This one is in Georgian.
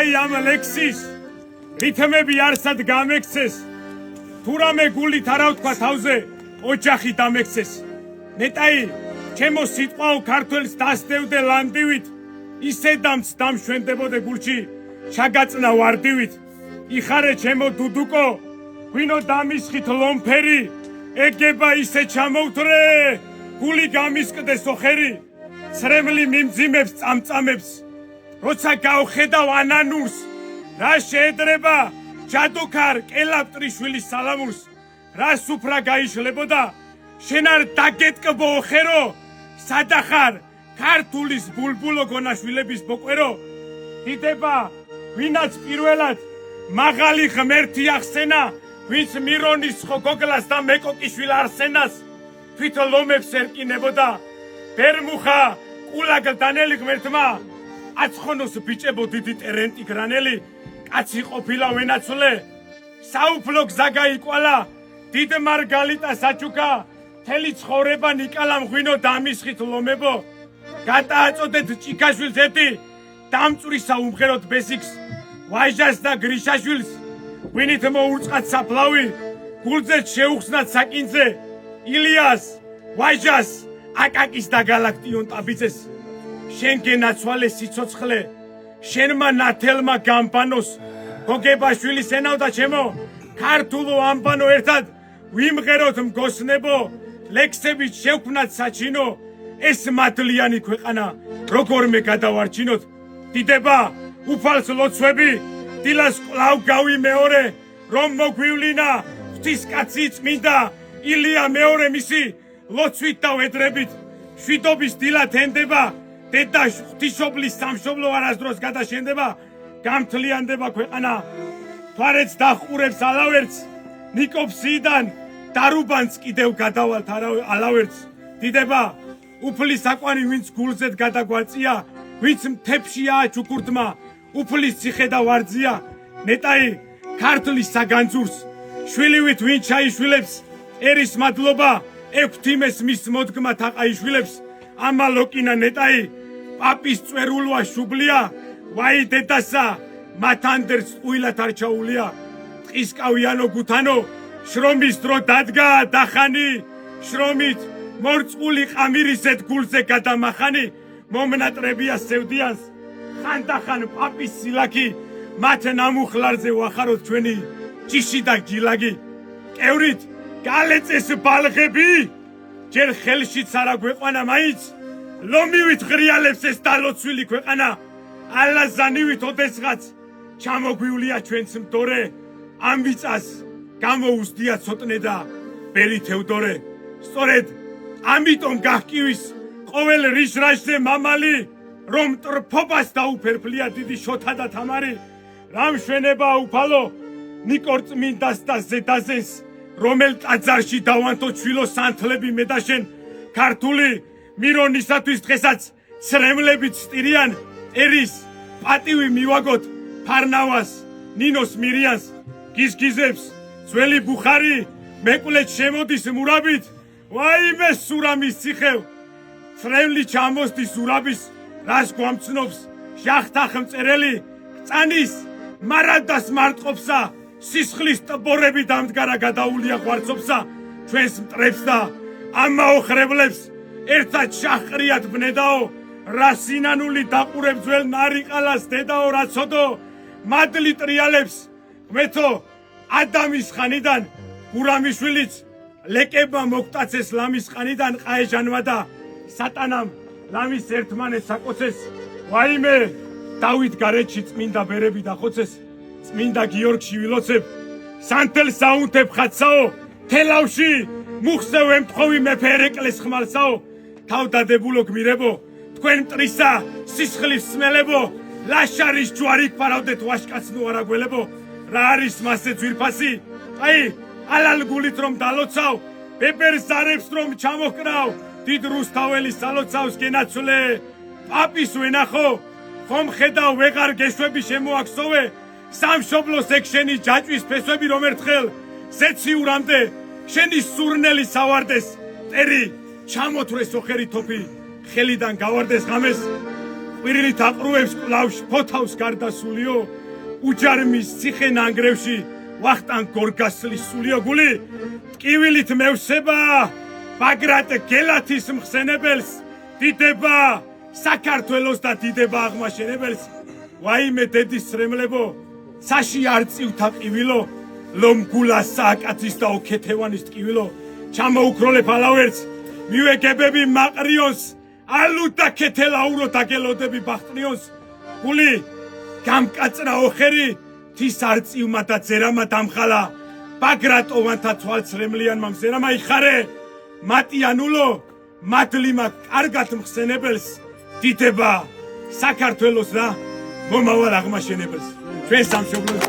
ნეტაი ამ ლექსის რითმები არსად გამექცეს თუ რამე გულით არა ვთქვა თავზე ოჯახი დამექცეს ნეტაი ჩემო სიტყვაო ქართველს დასდევდე ლანდივით ისე დამშვენდებოდე გულში ჩაგაწნა ვარდივით იხარე ჩემო დუდუკო ღვინო დამისხით ლომფერი ეგება ისე ჩამოვთრე გული გამისკდეს ოხერი ცრემლი მიმძიმებს წამწამებს როცა გავხედავ ანანურს რა შეედრება ჯადოქარ კელაპტრიშვილის სალამურს რა სუფრა გაიშლებოდა შენ არ დაგეტკბო ოხერო სადახარ ქართულის ბულბულო გონაშვილების ბოკვერო დიდება ვინაც პირველად მაღალი ღმერთი ახსენა ვინც მირონის ხო გოგლას და მეკოკიშვილ არსენას თვით ლომებს ერკინებოდა ბერმუხა კულაგ დანელი ღმერთმა აცხონოს ბიჭებო დიდი ტერენტი გრანელი კაცი ყოფილა ვენაცვლე საუფლო გზა გაიკვალა დიდ მარგალიტა საჩუკა თელი ცხოვრება ნიკალა მღვინო დამისხით ლომებო გადააწოდეთ ჭიქაშვილს ერთი დამწვრისა უმღეროთ ბესიქს ვაჟას და გრიშაშვილს ვინით მოურწყათ საფლავი გულზეც შეუხსნათ საკინძე ილიას ვაჟას აკაკის და გალაქტიონ ტაბიძეს შენ გენაცვალე სიცოცხლე შენმა ნათელმა გამბანოს გოგებაშვილის ენავდა ჩემო ქართულო ამბანო ერთად ვიმღეროთ მგოსნებო ლექსებით შევქმნათ საჩინო ეს მადლიანი ქვეყანა როგორმე გადავარჩინოთ დიდება უფალს ლოცვები დილას კვლავ გავიმეორე რომ მოგვივლინა ღვთისკაცი წმინდა ილია მეორე მისი ლოცვით და ვედრებით შვიდობის დილა თენდება დედა ღვთისმშობლის სამშობლო არასდროს გადაშენდება გამთლიანდება ქვეყანა თვარეც დახურებს ალავერts ნიკოფსიიდან დარუბანს კიდევ გადავალთ ალავერts დიდება უფლის საკვანი ვინც გულზედ გადაგვაწია ვინც მთებშია ჩუქურდმა უფლის ციხე და ვარძია ნეტაი ქართლის საგანძურს შვილივით ვინ ჩაიშვილებს ერის მადლობა ექვთიმეს მის მოდგმა თაყაიშვილებს ამალოკინა ნეტაი პაპის წვერულვა შუბლია ვაი დედასა მათანდერს უილად არ ჩაულია ტყისკავიანო გუთანო შრომის დრო დადგა დახანი შრომით მორწყული ყამირისეთ გულზე გადამახანი მომნატრებია სევდიანს ხანდახან პაპის სილაკი მათ ნამუხლარზე ვახაროთ ჩვენი ჭიში და გილაგი კევრით გალეწეს ბალღები ჯერ ხელშიც არა გვეყვანა მაინც ლომივით ღრიალებს ეს დალოცვილი ქვეყანა ალაზანივით ოდესღაც ჩამოგვივლია ჩვენც მდორე ამ ვიწას გამოუსდია ცოტნე და ბერი თევდორე სწორედ ამიტომ გახკივის ყოველ რიშრაშზე მამალი რომ ტრფობას დაუფერფლია დიდი შოთა და თამარი რამ შვენება უფალო ნიკორწმინდას და ზედაზენს რომელ ტაძარში დავანთო ჩვილო სანთლები მედაშენ ქართული მირონისათვის დღესაც ცრემლებით სტირიან ერის პატივი მივაგოთ ფარნავას ნინოს მირიანს გიზგიზებს ძველი ბუხარი მეკვლეთ შემოდის მურაბით ვაიმე სურამის ციხევ ცრემლი ჩამოსდის ურაბის რას გვამცნობს ჟახთახ მწერელი წანის მარადას მარტყოფსა სისხლის ტბორები დამდგარა გადაულია ღვარცობსა ჩვენს მტრებს და ამაო ხრებლებს ერთად შაყრიათ ბნედაო რა სინანული დაყურებ ძველ ნარიყალას დედაო რაცოდო მადლი ტრიალებს მეთო ადამის ხანიდან გურამიშვილიც ლეკებმა მოგტაცეს ლამის ხანიდან ყაეჟანმა და სატანამ ლამის ერთმანეთს საკოცეს ვაიმე დავით გარეჩი წმინდა ბერები დახოცეს წმინდა გიორგში ვილოცებ სანთელ საუნთებ ხაცსაო თელავში მუხზე ვემთხოვი მეფე ერეკლეს ხმალსაო თავდადებულო გმირებო თქვენ მტრისა სისხლის სმელებო ლაშარის ჯვარი ფარავდეთ ვაშკაცნო არაგველებო რა არის მასე ძვირფასი აი ალალ გულით რომ დალოცავ ბებერს ზარებს რომ ჩამოჰკრავ დიდ რუსთაველის სალოცავს გენაცვლე პაპის ვენახო ხომ ხედავ ვეღარ გეშვები შემოაქსოვე სამშობლოს ეგ შენი ჯაჭვის ფესვები რომ ერთხელ ზეციურამდე შენი სურნელი სავარდეს ტერი ჩამოთვრეს ოხერი თოფი ხელიდან გავარდეს ღამეს ყვირილით აყრუებს კლავში ფოთავს გარდასულიო უჯარმის ციხე ნანგრევში ვახტანგ გორგასლის სულიო გული ტკივილით მევსება ბაგრატ გელათის მხსენებელს დიდება საქართველოს და დიდება აღმაშენებელს ვაიმე დედის სრემლებო საში არ წივთა ყივილო ლომგულა სააკაცის და ოქეთევანის ტკივილო ჩამოუქროლებ ალავერც მივეგებები მაყრიონს ალუ და ქეთელაურო დაგელოდები ბახტრიონს გული გამკაცრა ოხერი თის არწივმა და ძერამა დამხალა ბაგრატოვანთა თვალცრემლიანმა მზერამა იხარე მატიანულო მადლიმა კარგად მხსენებელს დიდება საქართველოს რა მომავალ აღმაშენებელს ჩვენ სამშობლოს